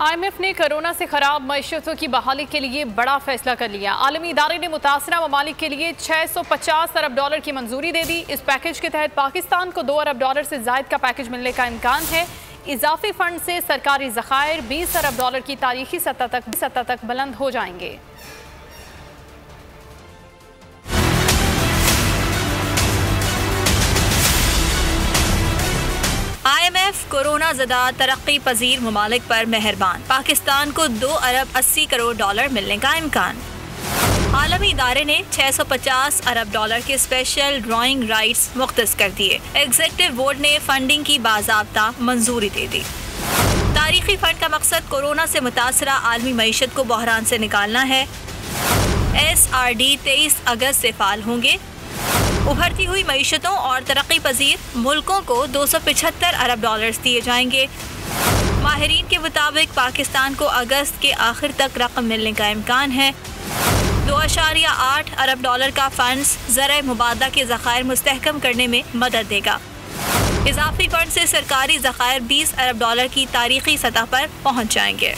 IMF ने corona से खराब मईशतों की बहाली के लिए बड़ा फैसला कर लिया। आलमी इदारे ने मुतासरा ममालिक के लिए 650 अरब डॉलर की मंजूरी दे दी। इस पैकेज के तहत पाकिस्तान को 2 अरब डॉलर से जायद का पैकेज मिलने का इम्कान है। इजाफी फंड से सरकारी ज़खायर 20 अरब डॉलर की तारीखी सतह तक बुलंद हो जाएंगे। IMF कोरोना ज़दा तरक्की पजीर ममालिक पर मेहरबान, पाकिस्तान को 2 अरब 80 करोड़ डॉलर मिलने का इम्कान। आलमी इदारे ने 650 अरब डॉलर के स्पेशल ड्राइंग राइट्स मुख्तस कर दिए। एग्जीक्यूटिव बोर्ड ने फंडिंग की बाज़ाब्ता मंजूरी दे दी। तारीखी फंड का मकसद कोरोना से मुतासरा आलमी मईशत को बहरान से निकालना है। SRD 23 अगस्त से फाल होंगे। उभरती हुई मईशतों और तरक्की पजीर मुल्कों को 275 अरब डॉलर्स दिए जाएंगे। माहिरीन के मुताबिक पाकिस्तान को अगस्त के आखिर तक रकम मिलने का इम्कान है। 2.8 अरब डॉलर का फंड्स ज़राए मुबादला के ज़खायर मुस्तहकम करने में मदद देगा। इजाफी फंड से सरकारी ज़खायर 20 अरब डॉलर की तारीखी सतह पर पहुँच जाएंगे।